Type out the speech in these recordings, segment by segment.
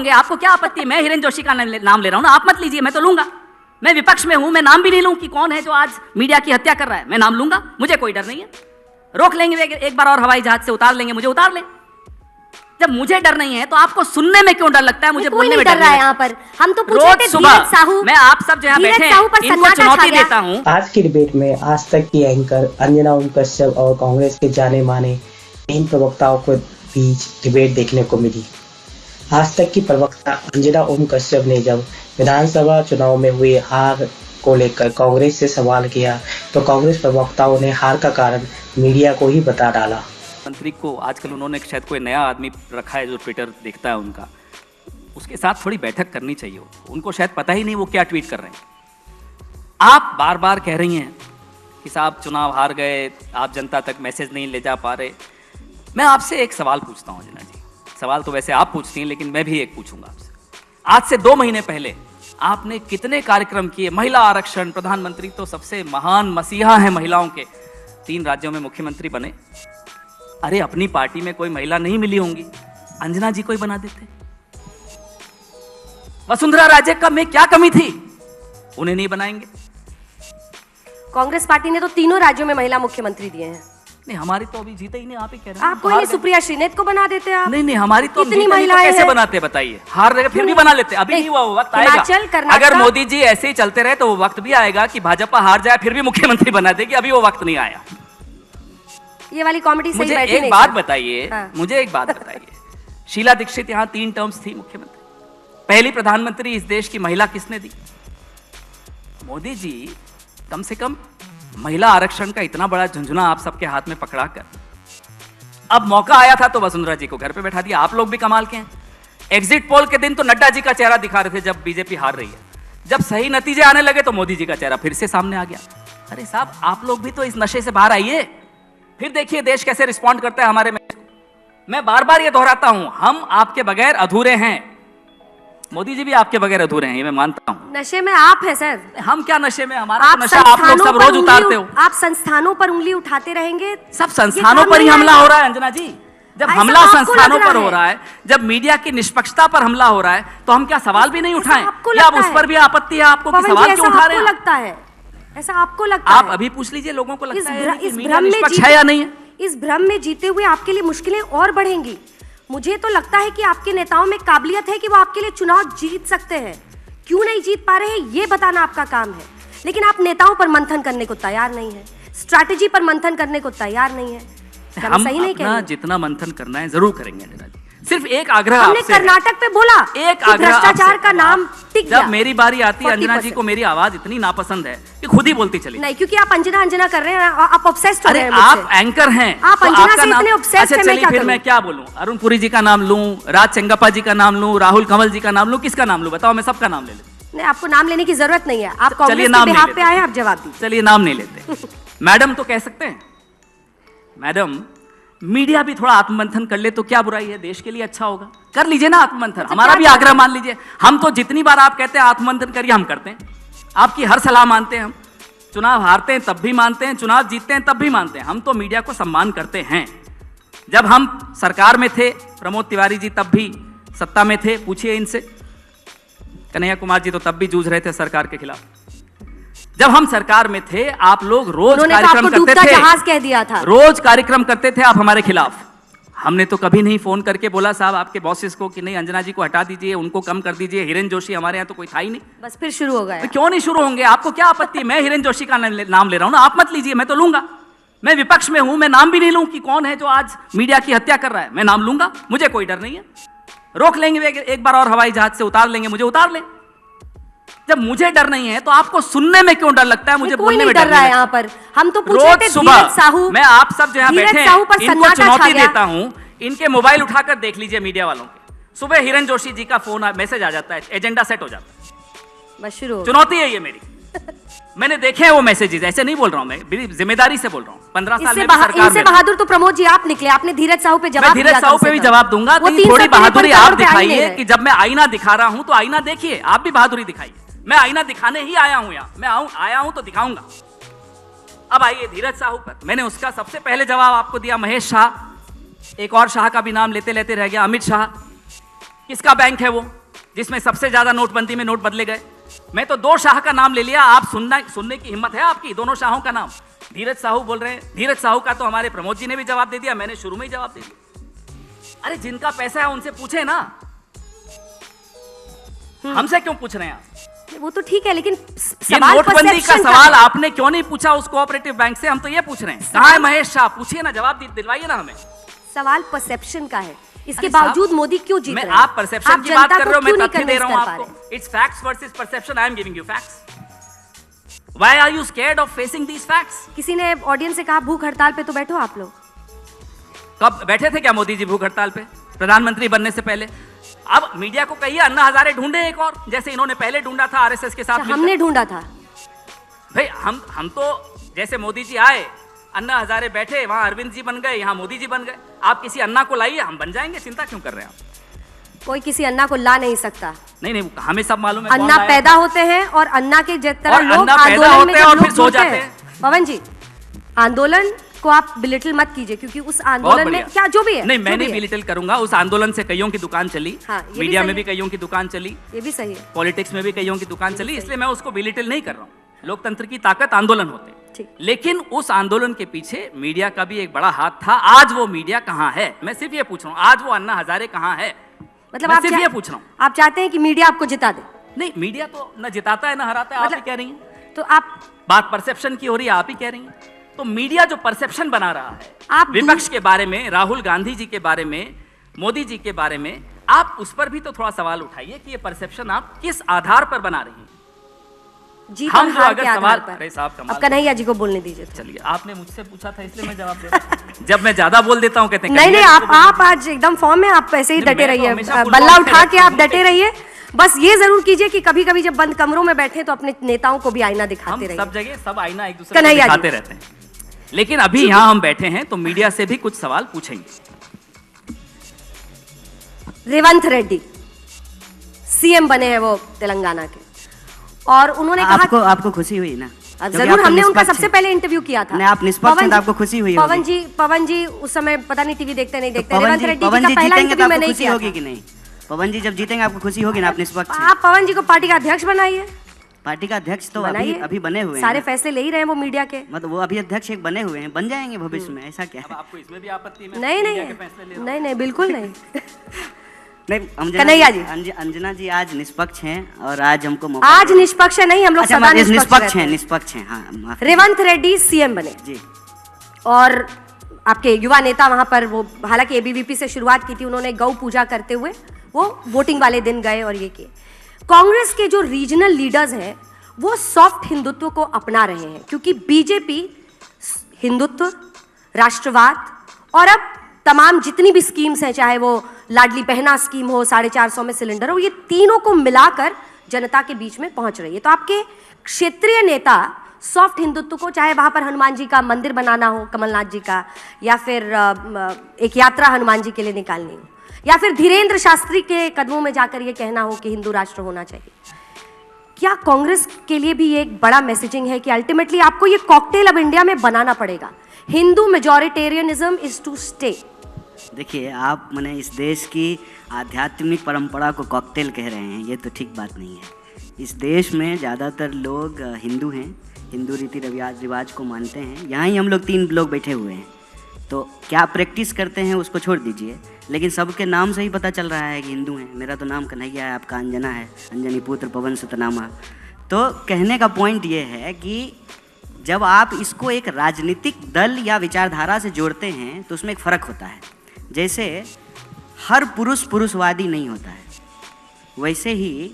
होंगे, आपको क्या आपत्ति है? मैं हिरेन जोशी का नाम ले रहा हूं ना, आप मत लीजिए, मैं तो लूंगा। मैं विपक्ष में हूं, मैं नाम भी नहीं लूं कि कौन है जो आज मीडिया की हत्या कर रहा है। मैं नाम लूंगा, मुझे कोई डर नहीं है। रोक लेंगे एक बार और, हवाई जहाज से उतार लेंगे, मुझे उतार लें। जब मुझे डर नहीं है तो आपको सुनने में क्यों डर लगता है? मुझे बोलने में डर रहा है। यहाँ पर हम तो पूछ रहे थे धीरज साहू, मैं आप सब जो यहाँ बैठे हैं इनको चुनौती देता हूँ। आज की डिबेट में आज तक की एंकर अंजना ओम कश्यप और कांग्रेस के जाने माने 3 प्रवक्ताओं के बीच डिबेट देखने को मिली। आज तक की प्रवक्ता अंजना ओम कश्यप ने जब विधानसभा चुनाव में हुई हार को लेकर कांग्रेस से सवाल किया तो कांग्रेस प्रवक्ताओं ने हार का कारण मीडिया को ही बता डाला। मंत्री को आजकल उन्होंने शायद कोई नया आदमी रखा है जो ट्विटर देखता है उनका, उसके साथ थोड़ी बैठक करनी चाहिए। उनको शायद पता ही नहीं वो क्या ट्वीट कर रहे हैं। आप बार बार कह रही हैं कि साहब चुनाव हार गए, आप जनता तक मैसेज नहीं ले जा पा रहे। मैं आपसे एक सवाल पूछता हूँ अंजना जी, सवाल तो वैसे आप पूछती हैं लेकिन मैं भी एक पूछूंगा आपसे। आज से 2 महीने पहले आपने कितने कार्यक्रम किए? महिला आरक्षण, प्रधानमंत्री तो सबसे महान मसीहा हैं महिलाओं के, 3 राज्यों में मुख्यमंत्री बने। अरे अपनी पार्टी में कोई महिला नहीं मिली होंगी, अंजना जी को ही बना देते। वसुंधरा राजे का में क्या कमी थी, उन्हें नहीं बनाएंगे? कांग्रेस पार्टी ने तो 3 राज्यों में महिला मुख्यमंत्री दिए हैं। नहीं, हमारी तो अभी जीते ही नहीं, आप ही कह रहे हैं। आपको ये सुप्रिया श्रीनेत को बना देते हैं आप? नहीं, हमारी तो कितनी महिलाएं कैसे बनाते बताइए? हार रहे फिर भी बना लेते। अभी नहीं हुआ, वो वक्त आएगा। अगर मोदी जी ऐसे ही चलते रहे तो वो वक्त भी आएगा कि भाजपा हार जाए फिर भी मुख्यमंत्री बना देगी। अभी वो वक्त नहीं आया। ये वाली कॉमेडी सही बैठी नहीं। मुझे एक बात बताइए, मुझे एक बात बताइए, शीला दीक्षित यहाँ 3 टर्म्स थी मुख्यमंत्री, पहली प्रधानमंत्री इस देश की महिला किसने दी? मोदी जी कम से कम महिला आरक्षण का इतना बड़ा झुंझुना आप सबके हाथ में पकड़ा कर, अब मौका आया था तो वसुंधरा जी को घर पे बैठा दिया। आप लोग भी कमाल के हैं। एग्जिट पोल के दिन तो नड्डा जी का चेहरा दिखा रहे थे जब बीजेपी हार रही है, जब सही नतीजे आने लगे तो मोदी जी का चेहरा फिर से सामने आ गया। अरे साहब, आप लोग भी तो इस नशे से बाहर आइए, फिर देखिए देश कैसे रिस्पॉन्ड करता है हमारे में। मैं बार बार ये दोहराता हूं, हम आपके बगैर अधूरे हैं। मोदी जी भी आपके बगैर अधूरे हैं, ये मैं मानता हूं। नशे में आप हैं सर। हम क्या नशे में? हमारा तो नशा आप लोग सब रोज उतारते हो। आप संस्थानों पर उंगली उठाते रहेंगे। सब संस्थानों पर ही हमला हो रहा है अंजना जी। जब हमला संस्थानों पर हो रहा है, जब मीडिया की निष्पक्षता पर हमला हो रहा है, तो हम क्या सवाल भी नहीं उठाएं? या अब उस पर भी आपत्ति है आपको कि सवाल क्यों उठा रहे हैं? लगता है ऐसा आपको लगता है? आप अभी पूछ लीजिए लोगों को लगता है कि मीडिया निष्पक्ष है या नहीं है? इस भ्रम में जीते हुए आपके लिए मुश्किलें और बढ़ेंगी। मुझे तो लगता है कि आपके नेताओं में काबिलियत है कि वो आपके लिए चुनाव जीत सकते हैं। क्यों नहीं जीत पा रहे हैं ये बताना आपका काम है, लेकिन आप नेताओं पर मंथन करने को तैयार नहीं है, स्ट्रैटेजी पर मंथन करने को तैयार नहीं है। हम सही नहीं कह रहे? जितना मंथन करना है जरूर करेंगे अंजना जी। सिर्फ एक आग्रह हमने कर्नाटक पे बोला, एक आग्रह, भ्रष्टाचार का नाम टिक गया। जब मेरी बारी आती है अंजना जी को मेरी आवाज इतनी नापसंद है कि खुद ही बोलती चली। नहीं, क्योंकि आप अंजना कर रहे हैं, आप ऑब्सेस्ड हो रहे हैं। आप एंकर हैं, आप अंजना से इतने ऑब्सेस्ड हैं। चलिए फिर मैं क्या बोलूं? अरुण पुरी जी का नाम लूं, राज चेंगप्पा जी का नाम लूं, राहुल कंवल जी का नाम लूं, किसका नाम लूं? बताओ, मैं सबका नाम ले लेता। नहीं, आपको नाम लेने की जरूरत नहीं है। आप कांग्रेस के बिहाफ पे आए, आप जवाब दीजिए। चलिए नाम नहीं लेते। मैडम तो कह सकते हैं। मैडम, मीडिया भी थोड़ा आत्ममंथन कर ले तो क्या बुराई है? देश के लिए अच्छा होगा। कर लीजिए ना आत्ममंथन, हमारा भी आग्रह मान लीजिए। हम तो जितनी बार आप कहते हैं आत्ममंथन करिए, हम करते हैं। आपकी हर सलाह मानते हैं हम। चुनाव हारते हैं तब भी मानते हैं, चुनाव जीतते हैं तब भी मानते हैं। हम तो मीडिया को सम्मान करते हैं। जब हम सरकार में थे, प्रमोद तिवारी जी तब भी सत्ता में थे, पूछिए इनसे। कन्हैया कुमार जी तो तब भी जूझ रहे थे सरकार के खिलाफ। जब हम सरकार में थे, आप लोग रोज कार्यक्रम करते थे, जहाज कह दिया था। रोज कार्यक्रम करते थे आप हमारे खिलाफ। हमने तो कभी नहीं फोन करके बोला साहब आपके बॉसेस को कि नहीं अंजना जी को हटा दीजिए, उनको कम कर दीजिए। हिरेन जोशी हमारे यहाँ तो कोई था ही नहीं। बस फिर शुरू हो गया। तो क्यों नहीं शुरू होंगे? आपको क्या आपत्ति है? मैं हिरेन जोशी का नाम ले रहा हूं ना, आप मत लीजिए, मैं तो लूंगा। मैं विपक्ष में हूं, मैं नाम भी नहीं लूं कि कौन है जो आज मीडिया की हत्या कर रहा है। मैं नाम लूंगा, मुझे कोई डर नहीं है। रोक लेंगे एक बार और, हवाई जहाज से उतार लेंगे, मुझे उतार लें। जब मुझे डर नहीं है तो आपको सुनने में क्यों डर लगता है? मुझे बोलने में डर रहा है। यहाँ पर हम तो पूछ रहे थे धीरज साहू, मैं आप सब जो यहाँ बैठे हैं इनको चुनौती देता हूं, इनके मोबाइल उठाकर देख लीजिए मीडिया वालों के। सुबह हिरेन जोशी जी का फोन मैसेज आ जाता है, एजेंडा सेट हो जाता है। बस शुरू। चुनौती है ये मेरी। मैंने देखे हैं वो मैसेजेस, ऐसे नहीं बोल रहा हूं, मैं जिम्मेदारी से बोल रहा हूं। 15 साल में सरकार में बहादुर तो प्रमोद जी आप निकले, आपने धीरज साहू पे जवाब दिया। धीरज साहू पे भी जवाब दूंगा। थोड़ी बहादुरी आप दिखाइए कि जब मैं आईना दिखा रहा हूं तो आईना देखिए, आप भी बहादुरी दिखाइए। मैं आईना दिखाने ही आया हूं यहाँ, मैं आया हूं तो दिखाऊंगा। अब आइए धीरज साहू पर। मैंने उसका सबसे पहले जवाब आपको दिया। महेश शाह, एक और शाह का भी नाम लेते लेते रह गया, अमित शाह। किसका बैंक है वो जिसमें सबसे ज्यादा नोटबंदी में नोट बदले गए? मैं तो 2 शाह का नाम ले लिया, आप सुनने की हिम्मत है आपकी? दोनों शाहों का नाम धीरज साहू बोल रहे हैं। धीरज साहू का तो हमारे प्रमोद जी ने भी जवाब दे दिया, मैंने शुरू में ही जवाब दे दिया। अरे जिनका पैसा है उनसे पूछे ना, हमसे क्यों पूछ रहे हैं आप? वो तो ठीक है, लेकिन ये नोटबंदी का सवाल आपने क्यों नहीं पूछा उस कोऑपरेटिव बैंक से? हम तो ये पूछ रहे हैं, कहां है महेश शाह? पूछिए ना, जवाब दिलवाइए ना हमें। सवाल परसेप्शन का है, इसके बावजूद मोदी क्यों जीत रहे हैं? आप परसेप्शन की बात कर रहे हो, मैं तथ्य दे रहा हूं आपको। It's facts versus perception, I am giving you facts. Why are you scared of facing these facts? किसी ने ऑडियंस से कहा भूख हड़ताल पे तो बैठो आप लोग। कब बैठे थे क्या मोदी जी भूख हड़ताल पे प्रधानमंत्री बनने से पहले? अब मीडिया को कहिए अन्ना हजारे ढूंढे एक और, जैसे इन्होंने पहले ढूंढा था आरएसएस के साथ। हमने ढूंढा था भाई, हम तो जैसे मोदी जी आए, अन्ना हजारे बैठे, वहां अरविंद जी बन गए, यहाँ मोदी जी बन गए। आप किसी अन्ना को लाइए, हम बन जाएंगे, चिंता क्यों कर रहे हैं आप? कोई किसी अन्ना को ला नहीं सकता। नहीं, हमें सब मालूम है। अन्ना पैदा होते हैं और अन्ना के तरह लोग अन्ना पैदा आंदोलन होते में हैं और जब फिर सो जाते हैं। पवन जी, आंदोलन को आप बिलिटल मत कीजिए, क्योंकि उस आंदोलन में क्या जो भी है, नहीं, मैं नहीं बिलिटल करूंगा। उस आंदोलन से कईयों की दुकान चली, मीडिया में भी कईयों की दुकान चली, ये भी सही है, पॉलिटिक्स में भी कईयों की दुकान चली, इसलिए मैं उसको बिलिटल नहीं कर रहा हूँ। लोकतंत्र की ताकत आंदोलन होते हैं, लेकिन उस आंदोलन के पीछे मीडिया का भी एक बड़ा हाथ था। आज वो मीडिया कहाँ है? मैं सिर्फ ये पूछ रहा हूँ, आज वो अन्ना हजारे कहाँ है? मतलब मैं सिर्फ ये पूछ रहा हूँ। आप चाहते हैं कि मीडिया आपको जिता दे? नहीं, मीडिया तो न जिताता है न हराता है, आप ही कह रही हैं। तो आप बात परसेप्शन की हो रही है, आप ही कह रही हैं। तो मीडिया जो परसेप्शन बना रहा है आप विपक्ष के बारे में, राहुल गांधी जी के बारे में, मोदी जी के बारे में, आप उस पर भी तो थोड़ा सवाल उठाइए कि ये परसेप्शन आप किस आधार पर बना रही हैं? हम जो अगर सवाल अब कन्हैया जी को बोलने दीजिए। चलिए, आपने मुझसे पूछा था इसलिए मैं जवाब दे रहा हूं। जब मैं ज्यादा बोल देता हूं कहते हैं नहीं, आप आज एकदम फॉर्म में, आप ऐसे ही डटे रहिए, बल्ला उठा के आप डटे रहिए। बस ये जरूर कीजिए कि कभी कभी जब बंद कमरों में बैठे तो अपने नेताओं को भी आईना दिखाते रहिए। सब जगह सब आईना एक दूसरे को दिखाते रहते हैं, लेकिन अभी यहाँ हम बैठे हैं तो मीडिया से भी कुछ सवाल पूछेंगे। रेवंत रेड्डी सीएम बने हैं वो तेलंगाना के, और उन्होंने कहा आपको खुशी हुई ना? जरूर, हमने उनका सबसे पहले इंटरव्यू किया था। नहीं, आप निष्पक्ष हैं तो आपको खुशी हुई होगी। पवन जी उस समय पता नहीं टीवी देखते नहीं देखते। रेवंत रेड्डी का पहला इंटरव्यू मैंने नहीं किया होगी कि नहीं? पवन जी जब जीतेंगे आपको खुशी होगी ना? आप निष्पक्ष हैं। आप पवन जी को पार्टी का अध्यक्ष बनाइए। पार्टी का अध्यक्ष तो अभी बने हुए हैं, सारे फैसले ले ही रहे हैं वो मीडिया के। मतलब वो अभी अध्यक्ष एक बने हुए हैं, बन जाएंगे भविष्य में, ऐसा क्या है? आपको इसमें भी आपत्ति नहीं, बिल्कुल नहीं। नहीं, कन्हैया जी, अंजना जी आज निष्पक्ष हैं और आज हमको मौका आज निष्पक्ष है नहीं, हम लोग सदा निष्पक्ष हैं। हाँ, रेवंत रेड्डी सीएम बने जी, और आपके युवा नेता वहां पर, वो हालांकि एबीवीपी से शुरुआत की थी उन्होंने, गौ पूजा करते हुए वो वोटिंग वाले दिन गए और ये किए। कांग्रेस के जो रीजनल लीडर्स हैं वो सॉफ्ट हिंदुत्व को अपना रहे हैं, क्योंकि बीजेपी हिंदुत्व, राष्ट्रवाद और अब तमाम जितनी भी स्कीम्स हैं, चाहे वो लाडली बहना स्कीम हो, 450 में सिलेंडर हो, ये तीनों को मिलाकर जनता के बीच में पहुंच रही है। तो आपके क्षेत्रीय नेता सॉफ्ट हिंदुत्व को, चाहे वहां पर हनुमान जी का मंदिर बनाना हो कमलनाथ जी का, या फिर एक यात्रा हनुमान जी के लिए निकालनी हो, या फिर धीरेन्द्र शास्त्री के कदमों में जाकर ये कहना हो कि हिंदू राष्ट्र होना चाहिए, क्या कांग्रेस के लिए भी ये एक बड़ा मैसेजिंग है कि अल्टीमेटली आपको ये कॉकटेल अब इंडिया में बनाना पड़ेगा? Hindu majoritarianism is to stay. देखिए, आप मैंने इस देश की आध्यात्मिक परंपरा को कॉकटेल कह रहे हैं, ये तो ठीक बात नहीं है। इस देश में ज़्यादातर लोग हिंदू हैं, हिंदू रीति रिवाज को मानते हैं। यहाँ ही हम लोग 3 लोग बैठे हुए हैं, तो क्या प्रैक्टिस करते हैं उसको छोड़ दीजिए, लेकिन सबके नाम से ही पता चल रहा है कि हिंदू हैं। मेरा तो नाम कन्हैया है, आपका अंजना है, अंजनी पुत्र पवन सुतनामा। तो कहने का पॉइंट ये है कि जब आप इसको एक राजनीतिक दल या विचारधारा से जोड़ते हैं तो उसमें एक फ़र्क होता है। जैसे हर पुरुष पुरुषवादी नहीं होता है, वैसे ही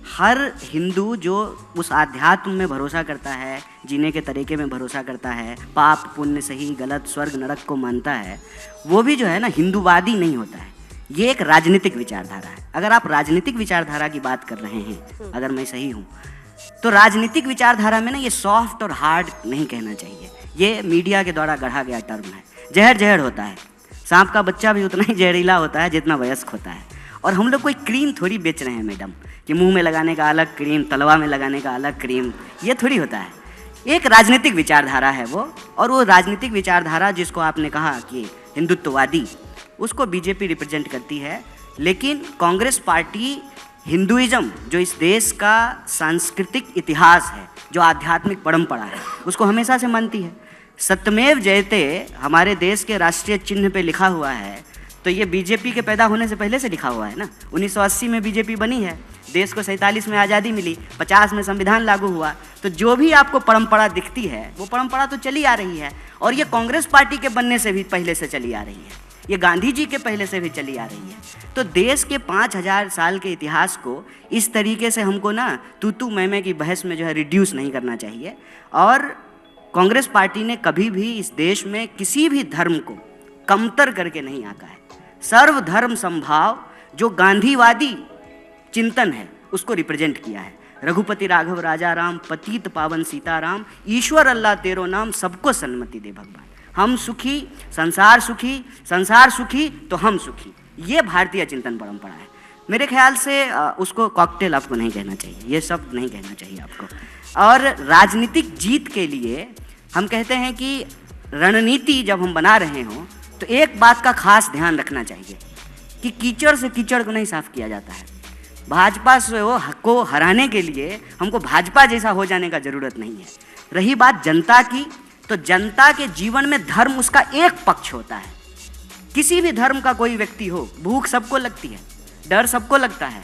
हर हिंदू जो उस आध्यात्म में भरोसा करता है, जीने के तरीके में भरोसा करता है, पाप पुण्य सही गलत स्वर्ग नरक को मानता है, वो भी जो है ना हिंदूवादी नहीं होता है। ये एक राजनीतिक विचारधारा है। अगर आप राजनीतिक विचारधारा की बात कर रहे हैं, अगर मैं सही हूँ, तो राजनीतिक विचारधारा में ना ये सॉफ्ट और हार्ड नहीं कहना चाहिए। ये मीडिया के द्वारा गढ़ा गया टर्म है। जहर जहर होता है, सांप का बच्चा भी उतना ही जहरीला होता है जितना वयस्क होता है। और हम लोग कोई क्रीम थोड़ी बेच रहे हैं मैडम, कि मुंह में लगाने का अलग क्रीम, तलवा में लगाने का अलग क्रीम, ये थोड़ी होता है। एक राजनीतिक विचारधारा है वो, और वो राजनीतिक विचारधारा जिसको आपने कहा कि हिंदुत्ववादी, उसको बीजेपी रिप्रेजेंट करती है। लेकिन कांग्रेस पार्टी हिंदुइज्म, जो इस देश का सांस्कृतिक इतिहास है, जो आध्यात्मिक परंपरा है, उसको हमेशा से मानती है। सत्यमेव जयते हमारे देश के राष्ट्रीय चिन्ह पे लिखा हुआ है, तो ये बीजेपी के पैदा होने से पहले से लिखा हुआ है ना। 1980 में बीजेपी बनी है, देश को 47 में आज़ादी मिली, 50 में संविधान लागू हुआ। तो जो भी आपको परंपरा दिखती है वो परंपरा तो चली आ रही है, और ये कांग्रेस पार्टी के बनने से भी पहले से चली आ रही है, ये गांधी जी के पहले से भी चली आ रही है। तो देश के 5000 साल के इतिहास को इस तरीके से हमको ना तू मैं की बहस में जो है रिड्यूस नहीं करना चाहिए। और कांग्रेस पार्टी ने कभी भी इस देश में किसी भी धर्म को कमतर करके नहीं आंका है। सर्वधर्म समभाव जो गांधीवादी चिंतन है उसको रिप्रेजेंट किया है। रघुपति राघव राजा राम, पतित पावन सीताराम, ईश्वर अल्लाह तेरो नाम, सबको सन्मति दे भगवान। हम सुखी, संसार सुखी तो हम सुखी, ये भारतीय चिंतन परंपरा है। मेरे ख्याल से उसको कॉकटेल आपको नहीं कहना चाहिए, ये शब्द नहीं कहना चाहिए आपको। और राजनीतिक जीत के लिए हम कहते हैं कि रणनीति जब हम बना रहे हों तो एक बात का खास ध्यान रखना चाहिए कि कीचड़ से कीचड़ को नहीं साफ किया जाता है। भाजपा को हराने के लिए हमको भाजपा जैसा हो जाने का ज़रूरत नहीं है। रही बात जनता की, तो जनता के जीवन में धर्म उसका एक पक्ष होता है। किसी भी धर्म का कोई व्यक्ति हो, भूख सबको लगती है, डर सबको लगता है,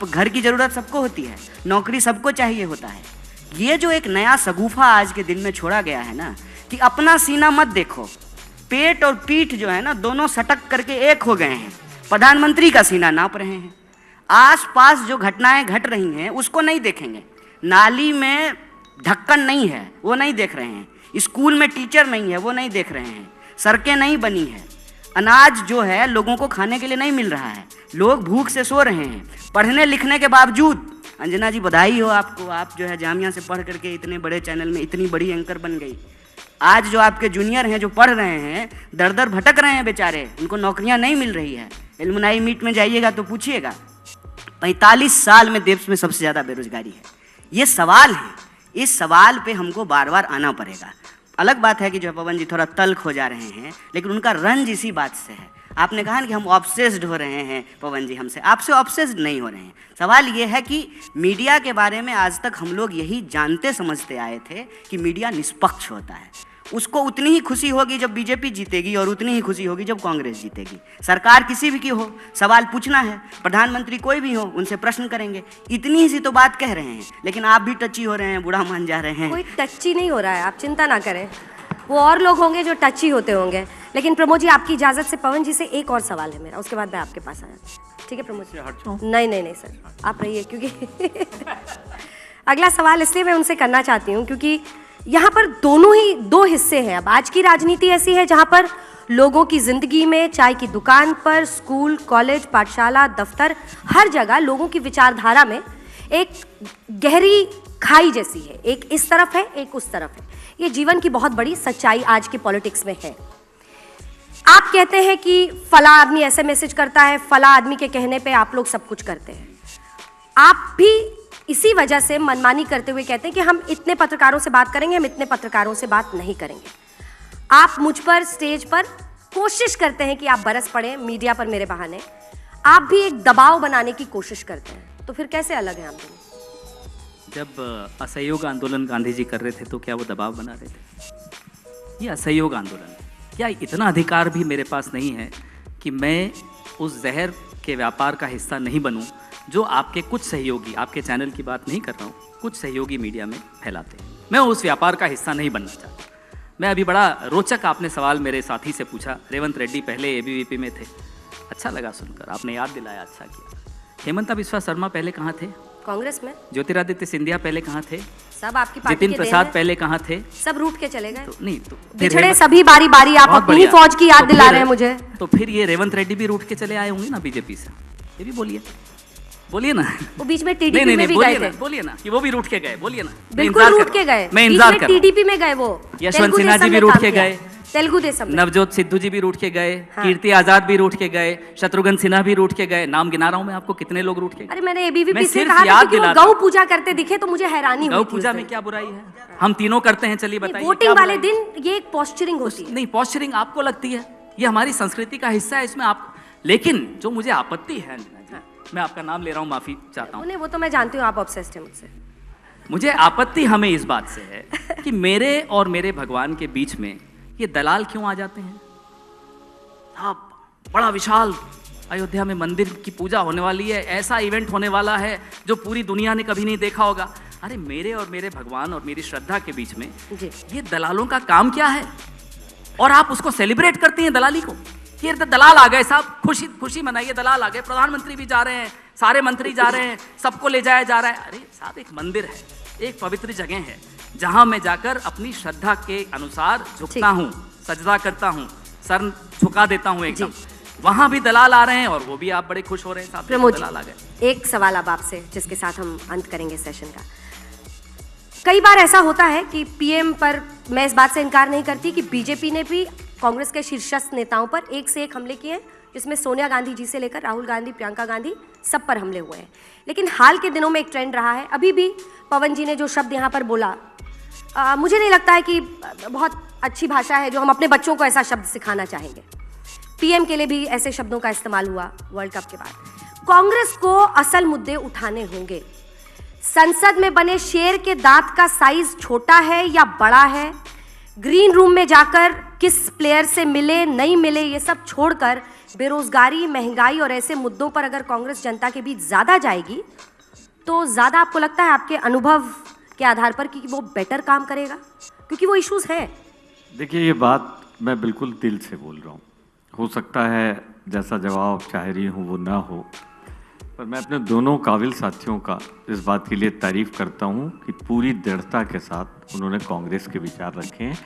घर की ज़रूरत सबको होती है, नौकरी सबको चाहिए होता है। ये जो एक नया सगुफा आज के दिन में छोड़ा गया है ना, कि अपना सीना मत देखो, पेट और पीठ जो है ना दोनों सटक करके एक हो गए हैं, प्रधानमंत्री का सीना नाप रहे हैं। आसपास जो घटनाएं घट रही हैं उसको नहीं देखेंगे। नाली में ढक्कन नहीं है वो नहीं देख रहे हैं, स्कूल में टीचर नहीं है वो नहीं देख रहे हैं, सड़कें नहीं बनी है, अनाज जो है लोगों को खाने के लिए नहीं मिल रहा है, लोग भूख से सो रहे हैं। पढ़ने लिखने के बावजूद, अंजना जी बधाई हो आपको, आप जो है जामिया से पढ़ करके इतने बड़े चैनल में इतनी बड़ी एंकर बन गई। आज जो आपके जूनियर हैं जो पढ़ रहे हैं, दर दर भटक रहे हैं बेचारे, उनको नौकरियां नहीं मिल रही है। एलुमनाई मीट में जाइएगा तो पूछिएगा, 45 साल में देश में सबसे ज़्यादा बेरोजगारी है। ये सवाल है, इस सवाल पे हमको बार बार आना पड़ेगा। अलग बात है कि जो पवन जी थोड़ा तल्ख हो जा रहे हैं, लेकिन उनका रंज इसी बात से है। आपने कहा ना कि हम ऑब्सेस्ड हो रहे हैं, पवन जी हमसे, आपसे ऑब्सेस्ड नहीं हो रहे हैं। सवाल ये है कि मीडिया के बारे में आज तक हम लोग यही जानते समझते आए थे कि मीडिया निष्पक्ष होता है। उसको उतनी ही खुशी होगी जब बीजेपी जीतेगी और उतनी ही खुशी होगी जब कांग्रेस जीतेगी। सरकार किसी भी की हो, सवाल पूछना है, प्रधानमंत्री कोई भी हो, उनसे प्रश्न करेंगे। इतनी सी तो बात कह रहे हैं, लेकिन आप भी टची हो रहे हैं, बुरा मान जा रहे हैं। कोई टची नहीं हो रहा है, आप चिंता ना करें, वो और लोग होंगे जो टची होते होंगे। लेकिन प्रमोद जी, आपकी इजाज़त से पवन जी से एक और सवाल है मेरा, उसके बाद मैं आपके पास आ जाती हूँ। ठीक है प्रमोद जी? नहीं सर, आप रहिए, क्योंकि अगला सवाल इसलिए मैं उनसे करना चाहती हूँ क्योंकि यहाँ पर दोनों ही दो हिस्से हैं। अब आज की राजनीति ऐसी है जहाँ पर लोगों की ज़िंदगी में, चाय की दुकान पर, स्कूल, कॉलेज, पाठशाला, दफ्तर, हर जगह लोगों की विचारधारा में एक गहरी खाई जैसी है। एक इस तरफ है, एक उस तरफ है। ये जीवन की बहुत बड़ी सच्चाई आज के पॉलिटिक्स में है। आप कहते हैं कि फला आदमी ऐसे मैसेज करता है, फला आदमी के कहने पे आप लोग सब कुछ करते हैं। आप भी इसी वजह से मनमानी करते हुए कहते हैं कि हम इतने पत्रकारों से बात करेंगे, हम इतने पत्रकारों से बात नहीं करेंगे। आप मुझ पर स्टेज पर कोशिश करते हैं कि आप बरस पड़े मीडिया पर मेरे बहाने। आप भी एक दबाव बनाने की कोशिश करते हैं, तो फिर कैसे अलग हैं आप दोनों? जब असहयोग आंदोलन गांधी जी कर रहे थे तो क्या वो दबाव बना रहे थे? ये असहयोग आंदोलन है। क्या इतना अधिकार भी मेरे पास नहीं है कि मैं उस जहर के व्यापार का हिस्सा नहीं बनूं जो आपके कुछ सहयोगी, आपके चैनल की बात नहीं कर रहा हूँ, कुछ सहयोगी मीडिया में फैलाते हैं? मैं उस व्यापार का हिस्सा नहीं बनना चाहता। मैं अभी बड़ा रोचक आपने सवाल मेरे साथी से पूछा। रेवंत रेड्डी पहले एबीवीपी में थे, अच्छा लगा सुनकर, आपने याद दिलाया, अच्छा किया। हेमंता बिस्वा शर्मा पहले कहाँ थे? कांग्रेस में। ज्योतिरादित्य सिंधिया पहले कहाँ थे? सब आपकी पार्टी जितिन के प्रसाद देन पहले कहाँ थे? सब रूठ के चले गए। तो नहीं तो बिछड़े सभी बारी बारी आप अपनी फौज की याद दिला रहे हैं मुझे। तो फिर ये रेवंत रेड्डी भी रूठ के चले आए होंगे ना बीजेपी से? ये भी बोलिए ना। वो बीच में टीडीपी में भी गए थे। बोलिए ना कि वो भी रूठ के गए, बोलिए ना। बिल्कुल रूठ के गए, मैं इंतजार कर रहा हूं। टीडीपी में गए वो। यशवंत सिन्हा जी भी रूठ के गए, तेलुगु देशम में। नवजोत सिद्धू जी भी रूठ के गए, कीर्ति आजाद भी रूठ के गए, शत्रुघ्न सिन्हा भी रूठ के गए। नाम गिना रहा हूं मैं आपको, कितने लोग रूठ के गए। अरे मैंने एबीवीपी से कहा था कि वो गौ पूजा करते दिखे तो मुझे हैरानी हुई। गौ पूजा में क्या बुराई है? हम तीनों करते हैं, चलिए बताइए। वोटिंग वाले दिन ये एक पोस्चरिंग होती है। नहीं, पोस्चरिंग आपको लगती है, ये हमारी संस्कृति का हिस्सा है। इसमें आप लेकिन जो मुझे आपत्ति है अंजना जी, मैं आपका नाम ले रहा हूँ, माफी चाहता हूँ, उन्हें वो तो मैं जानती हूँ, आप ऑब्सेस्ड हैं मुझसे। मुझे आपत्ति हमें इस बात से है कि मेरे और मेरे भगवान के बीच में ये दलाल क्यों आ जाते हैं। आप बड़ा विशाल अयोध्या में मंदिर की पूजा होने वाली है, ऐसा इवेंट होने वाला है जो पूरी दुनिया ने कभी नहीं देखा होगा। अरे मेरे और मेरे भगवान और मेरी श्रद्धा के बीच में ये दलालों का काम क्या है? और आप उसको सेलिब्रेट करती हैं दलाली को। ये दलाल आ गए साहब, खुशी खुशी मनाइए, दलाल आ गए, प्रधानमंत्री भी जा रहे हैं, सारे मंत्री जा रहे हैं, सबको ले जाया जा रहा है। अरे साहब, एक मंदिर है, एक पवित्र जगह है जहां मैं जाकर अपनी श्रद्धा के अनुसार झुकता हूँ, सजदा करता हूँ, सर झुका देता हूँ एकदम। वहां भी दलाल आ रहे हैं और वो भी आप बड़े खुश हो रहे हैं साहब, प्रमोद दलाल आ गए। एक सवाल अब आपसे जिसके साथ हम अंत करेंगे सेशन का। कई बार ऐसा होता है कि पीएम पर, मैं इस बात से इनकार नहीं करती कि बीजेपी ने भी कांग्रेस के शीर्षस्थ नेताओं पर एक से एक हमले किए हैं, जिसमें सोनिया गांधी जी से लेकर राहुल गांधी, प्रियंका गांधी, सब पर हमले हुए हैं। लेकिन हाल के दिनों में एक ट्रेंड रहा है, अभी भी पवन जी ने जो शब्द यहाँ पर बोला, मुझे नहीं लगता है कि बहुत अच्छी भाषा है जो हम अपने बच्चों को ऐसा शब्द सिखाना चाहेंगे। पीएम के लिए भी ऐसे शब्दों का इस्तेमाल हुआ वर्ल्ड कप के बाद। कांग्रेस को असल मुद्दे उठाने होंगे। संसद में बने शेर के दांत का साइज छोटा है या बड़ा है, ग्रीन रूम में जाकर किस प्लेयर से मिले नहीं मिले, ये सब छोड़कर बेरोजगारी, महंगाई और ऐसे मुद्दों पर अगर कांग्रेस जनता के बीच ज्यादा जाएगी तो ज्यादा आपको लगता है आपके अनुभव के आधार पर कि वो बेटर काम करेगा, क्योंकि वो इश्यूज हैं। देखिए, ये बात मैं बिल्कुल दिल से बोल रहा हूँ। हो सकता है जैसा जवाब चाह रही हूँ वो ना हो, पर मैं अपने दोनों काबिल साथियों का इस बात के लिए तारीफ करता हूँ कि पूरी दृढ़ता के साथ उन्होंने कांग्रेस के विचार रखे हैं